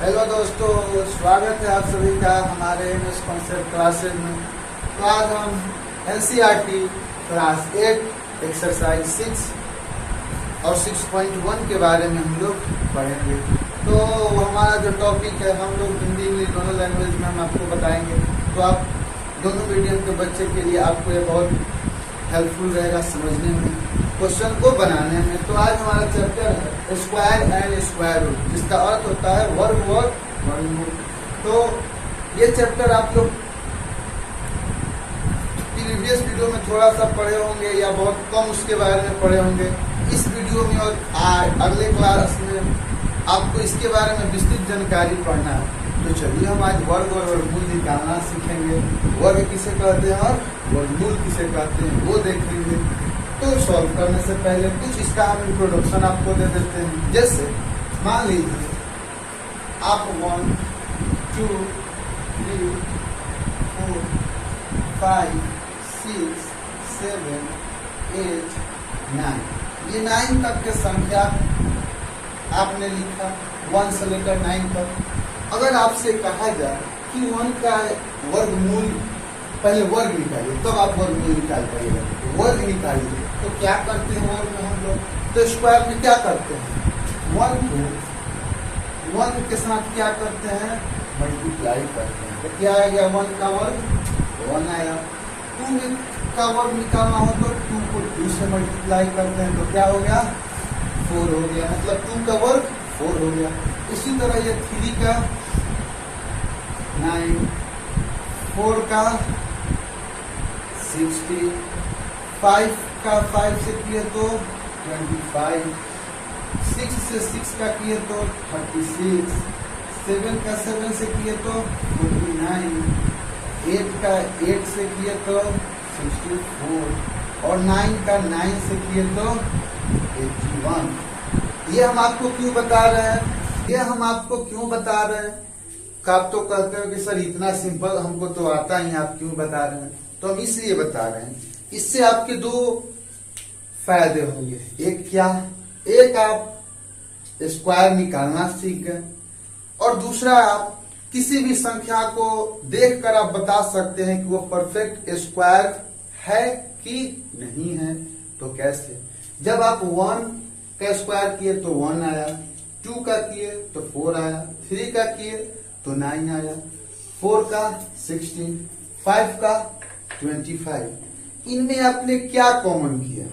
Hello दोस्तों, स्वागत है आप सभी का हमारे एमएस कॉन्सेप्ट क्लासेज में। तो आज हम एनसीईआरटी क्लास 8 एक्सरसाइज 6 और 6.1 के बारे में हम लोग पढ़ेंगे। तो हमारा जो टॉपिक है हम लोग हिंदी इंग्लिश दोनों लैंग्वेज में हम आपको बताएंगे। तो आप दोनों मीडियम के बच्चे के लिए आपको ये बहुत हेल्पफुल रहेगा समझने में, क्वेश्चन को बनाने में। तो आज हमारा चैप्टर है स्क्वायर एंड स्क्वायर रूट, जिसका अर्थ होता है वर्ग और वर्गमूल। तो ये चैप्टर आप लोग प्रीवियस वीडियो में थोड़ा सा पढ़े होंगे या बहुत कम उसके बारे में पढ़े होंगे। इस वीडियो में और अगले क्लास में आपको इसके बारे में विस्तृत जानकारी पढ़ना है। तो चलिए हम आज वर्ग और वर्गमूल निकालना सीखेंगे। वर्ग किसे कहते हैं और वर्गमूल किसे कहते हैं वो देखेंगे। तो सॉल्व करने से पहले कुछ इसका हम इंट्रोडक्शन आपको दे देते हैं। जैसे मान लीजिए आप 1 2 3 4 5 6 7 8 9, ये 9 तक के संख्या आपने लिखा 1 से लेकर 9 तक। अगर आपसे कहा जाए कि 1 का वर्गमूल, पहले वर्ग निकालिए तब आप वर्गमूल निकाल पाइएगा। वर्ग निकालिए तो क्या करते हैं वर्ग में हम लोग, तो स्क्वायर में क्या करते हैं 1 को 1 के साथ क्या करते हैं मल्टीप्लाई करते हैं। तो क्या आ गया 1 का वर्ग 1 आया। 2 का वर्ग निकालना हो तो 2 को 2 से मल्टीप्लाई करते हैं तो क्या हो गया 4 हो गया, मतलब 2 का वर्ग 4 हो गया। इसी तरह ये 3 का 9, 4 का 60, 5 का 5 से किए तो 25, 6 से 6 का किए तो 36, 7 का 7 से किए तो 49, 8 का 8 से किए तो 64 और 9 का 9 से किए तो 81। ये हम आपको क्यों बता रहे हैं, ये हम आपको क्यों बता रहे हैं? आप तो कहते हो कि सर इतना सिंपल हमको तो आता ही, आप क्यों बता रहे हैं? तो हम इसलिए बता रहे हैं, इससे आपके 2 फायदे होंगे। एक क्या, एक आप स्क्वायर निकालना सीख गए और दूसरा आप किसी भी संख्या को देखकर आप बता सकते हैं कि वो परफेक्ट स्क्वायर है कि नहीं है। तो कैसे, जब आप 1 का स्क्वायर किए तो 1 आया, 2 का किए तो 4 आया, 3 का किए तो 9 आया, 4 का 16, 5 का 25। इनमें आपने क्या कॉमन किया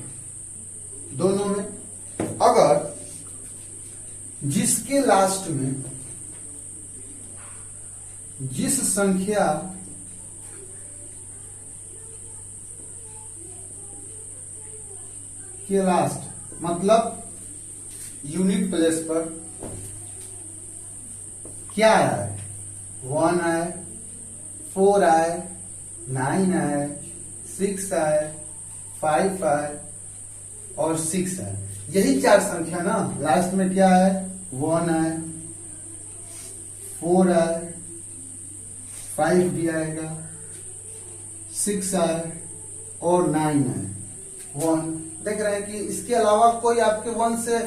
दोनों में? अगर जिसके लास्ट में जिस संख्या के लास्ट मतलब यूनिट प्लेस पर क्या आए 1 आए, 4 आए, 9 आए, 6 आए, 5 आए और 6 आए। यही 4 संख्या ना, लास्ट में क्या है 1 आए, 4 आए, 5 भी आएगा, 6 आए और 9 आए, 1। देख रहे हैं कि इसके अलावा कोई आपके 1 से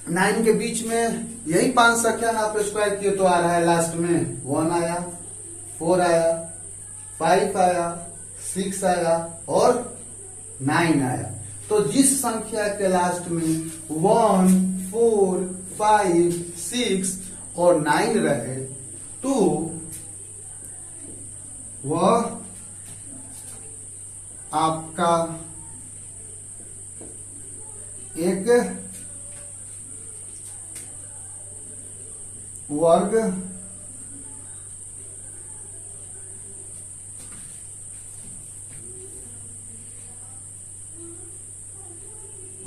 9 के बीच में यही 5 संख्या आप स्क्वायर किए तो आ रहा है लास्ट में 1 आया, 4 आया, 5 आया, 6 आया और 9 आया। तो जिस संख्या के लास्ट में 1, 4, 5, 6 और 9 रहे तो वह आपका एक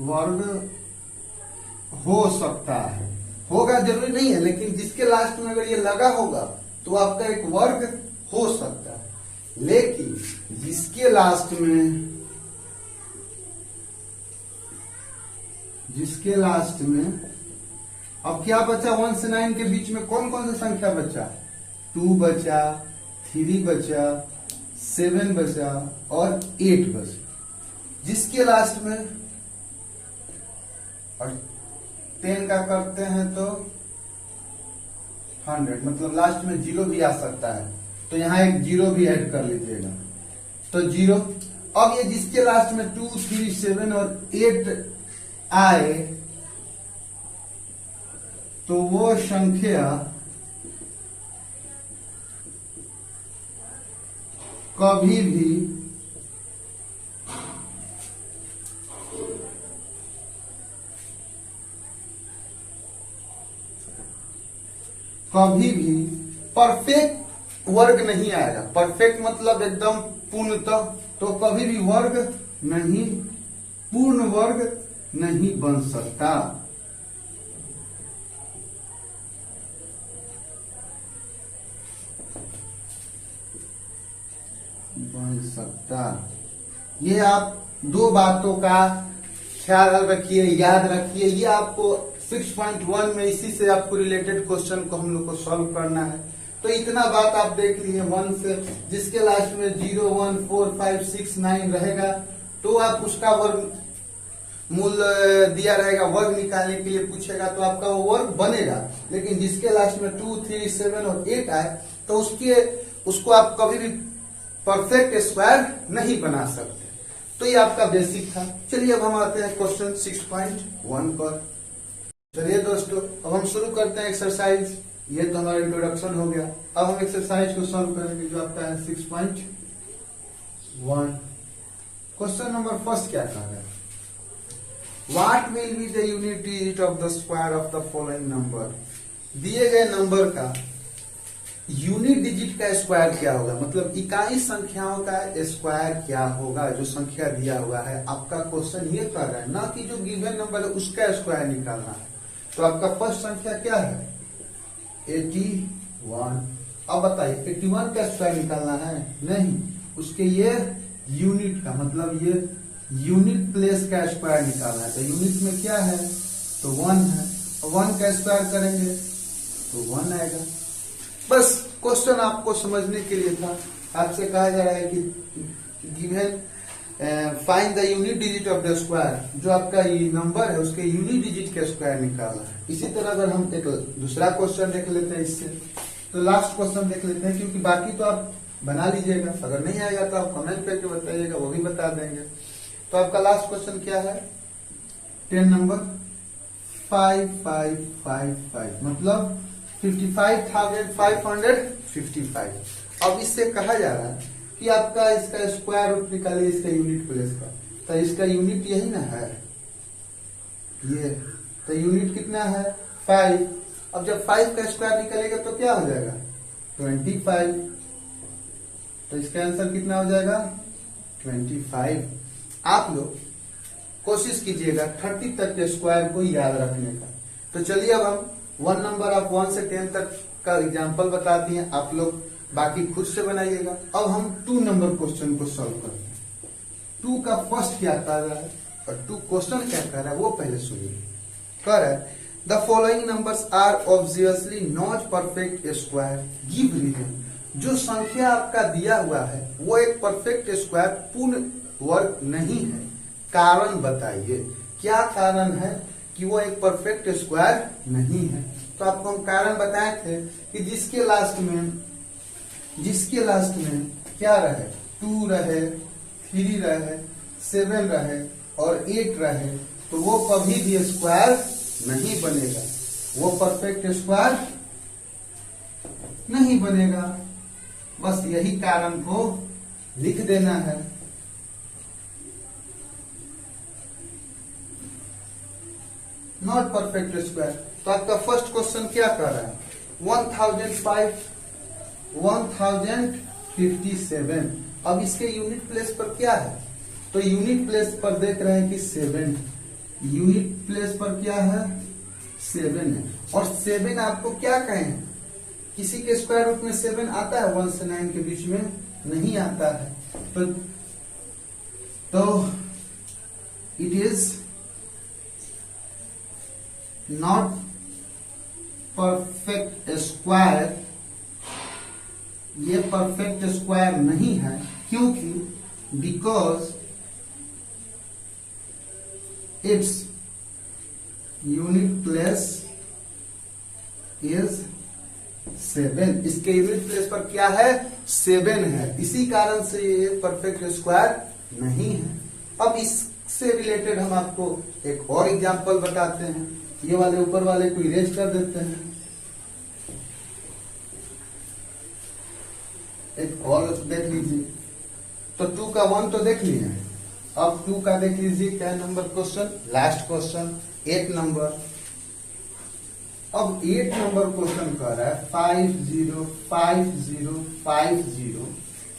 वर्ग हो सकता है, होगा जरूरी नहीं है, लेकिन जिसके लास्ट में अगर ये लगा होगा तो आपका एक वर्ग हो सकता है। लेकिन जिसके लास्ट में अब क्या बचा 1 से 9 के बीच में कौन कौन सी संख्या बचा? 2 बचा, 3 बचा, 7 बचा और 8 बचा। जिसके लास्ट में और 10 का करते हैं तो 100, मतलब लास्ट में 0 भी आ सकता है, तो यहाँ एक 0 भी ऐड कर लीजिएगा। तो 0। अब ये जिसके लास्ट में 2, 3, 7 और 8 आए, तो वो संख्या कभी भी परफेक्ट वर्ग नहीं आएगा। परफेक्ट मतलब एकदम पूर्णतः, तो कभी भी वर्ग नहीं, पूर्ण वर्ग नहीं बन सकता। ये आप दो बातों का ख्याल रखिए, याद रखिए। ये आपको 6.1 में इसी से आपको रिलेटेड क्वेश्चन को हम लोग को सॉल्व करना है। तो इतना बात आप देख लिए 1 से, जिसके लास्ट में 0, 1, 4, 5, 6, 9 रहेगा, तो आप उसका वर्ग मूल दिया रहेगा, वर्ग निकालने के लिए पूछेगा तो आपका वो वर्ग बनेगा। लेकिन जिसके लास्ट में 2, 3, 7 और 8 आए, तो उसको आप कभी भी परफेक्ट स्क्वायर नहीं बना सकते। तो ये आपका बेसिक था। चलिए अब हम आते हैं क्वेश्चन 6.1 पर। चलिए दोस्तों, अब हम शुरू करते हैं एक्सरसाइज। ये तो हमारा इंट्रोडक्शन हो गया। अब हम एक्सरसाइज को सॉल्व करेंगे, जो आपका है 6.1। क्वेश्चन नंबर फर्स्ट क्या कह रहा है? What will be the unit digit of the square of the following number? दिए गए नंबर का यूनिट डिजिट का स्क्वायर क्या होगा, मतलब इकाई संख्याओं का स्क्वायर क्या होगा। जो संख्या दिया हुआ है, आपका क्वेश्चन ये कर रहा है ना कि जो गिवन नंबर है उसका स्क्वायर निकालना है। तो आपका फर्स्ट संख्या क्या है? 81। अब बताइए 81 का स्क्वायर निकालना है? नहीं, उसके ये यूनिट का, मतलब ये यूनिट प्लेस का स्क्वायर निकालना है। तो यूनिट में क्या है? तो 1 है। 1 का स्क्वायर करेंगे तो 1 आएगा। बस क्वेश्चन आपको समझने के लिए था। आपसे कहा जा रहा है कि given find the unit digit of the square. जो आपका ये नंबर है उसके यूनिट डिजिट का स्क्वायर निकालना है। इसी तरह अगर हम एक दूसरा क्वेश्चन देख लेते हैं इससे, तो लास्ट क्वेश्चन देख लेते हैं, क्योंकि बाकी तो आप बना लीजिएगा। अगर नहीं आएगा तो आप कमेंट करके बताइएगा, वो भी बता देंगे। तो आपका लास्ट क्वेश्चन क्या है? 10 नंबर 5555, मतलब 55,555। अब इससे कहा जा रहा है कि आपका इसका स्क्वायर रूट निकालिए इसका यूनिट प्लेस का। तो इसका यूनिट यही ना है, ये। तो यूनिट कितना है? 5। अब जब 5 का स्क्वायर निकलेगा तो क्या हो जाएगा? 25। तो इसका आंसर कितना हो जाएगा? 25। आप लोग कोशिश कीजिएगा 30 तक के स्क्वायर को याद रखने का। तो चलिए अब हम 1 नंबर आप 1 से 10 तक का एग्जाम्पल बताती हैं, आप लोग बाकी खुद से बनाइएगा। अब हम 2 नंबर क्वेश्चन को सॉल्व करते हैं। 2 का फर्स्ट क्या कह रहा है और 2 क्वेश्चन क्या कह रहा है वो पहले सुनिए। कह रहा है the following numbers are obviously not perfect square, give reason. जो संख्या आपका दिया हुआ है वो एक परफेक्ट स्क्वायर, पूर्ण वर्ग नहीं है। कारण बताइए, क्या कारण है कि वो एक परफेक्ट स्क्वायर नहीं है। तो आपको हम कारण बताए थे कि जिसके लास्ट में क्या रहे? 2 रहे, 3 रहे, 7 रहे और 8 रहे, तो वो कभी भी स्क्वायर नहीं बनेगा, वो परफेक्ट स्क्वायर नहीं बनेगा। बस यही कारण को लिख देना है। Not perfect square. तो आपका फर्स्ट क्वेश्चन क्या कर रहा है? 1057। अब इसके यूनिट प्लेस पर क्या है? तो यूनिट प्लेस पर देख रहे हैं कि 7। यूनिट प्लेस पर क्या है? 7 है। और 7 आपको क्या कहें? किसी के स्क्वायर रूट में 7 आता है? 1 से 9 के बीच में नहीं आता है। तो it is not perfect square. ये परफेक्ट स्क्वायर नहीं है, क्योंकि because its unit place is 7। इसके यूनिट प्लेस पर क्या है? 7 है। इसी कारण से ये परफेक्ट स्क्वायर नहीं है। अब इससे रिलेटेड हम आपको एक और एग्जांपल बताते हैं। ये वाले ऊपर वाले को इरेज कर देते हैं। एक और देख लीजिए। तो 2 का 1 तो देख लिए। अब 2 का देख लीजिए क्या number question, last question 8 number. अब 8 नंबर क्वेश्चन कर रहा है 5 0 5 0 5 0।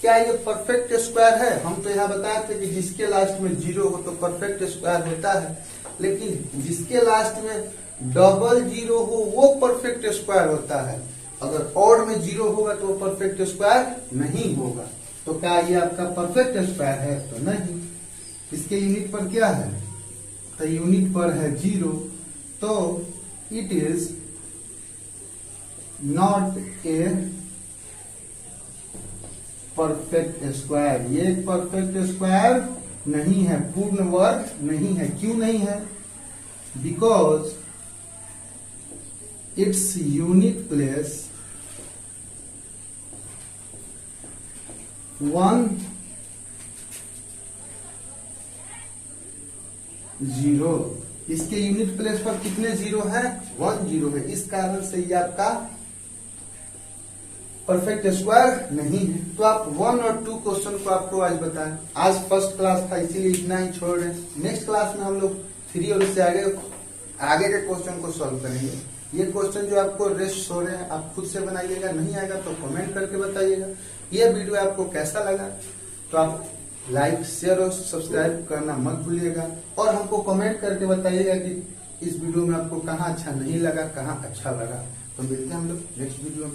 क्या ये परफेक्ट स्क्वायर है? हम तो यहाँ बताए थे कि जिसके लास्ट में 0 हो तो परफेक्ट स्क्वायर होता है, लेकिन जिसके लास्ट में डबल 0 हो वो परफेक्ट स्क्वायर होता है। अगर ऑड में 0 होगा तो वो परफेक्ट स्क्वायर नहीं होगा। तो क्या ये आपका परफेक्ट स्क्वायर है? तो नहीं। इसके यूनिट पर क्या है? तो यूनिट पर है 0, तो it is not a perfect square. ये परफेक्ट स्क्वायर नहीं है, पूर्ण वर्ग नहीं है। क्यों नहीं है? Because its unit place 1 0। इसके यूनिट प्लेस पर कितने 0 है? 1 0 है। इस कारण से ये आपका परफेक्ट स्क्वायर नहीं है। तो आप 1 और 2 क्वेश्चन को आपको आज बताएं। आज फर्स्ट क्लास था इसीलिए इतना ही छोड़ रहे हैं। नेक्स्ट क्लास में हम लोग 3 और उससे आगे के क्वेश्चन को सॉल्व करेंगे। ये क्वेश्चन जो आपको रेस्ट हो रहे हैं आप खुद से बनाइएगा, नहीं आएगा तो कमेंट करके बताइएगा। ये वीडियो आपको कैसा लगा तो आप लाइक शेयर और सब्सक्राइब करना मत भूलिएगा, और हमको कमेंट करके बताइएगा कि इस वीडियो में आपको कहाँ अच्छा नहीं लगा, कहाँ अच्छा लगा। तो मिलते हैं हम लोग नेक्स्ट वीडियो में।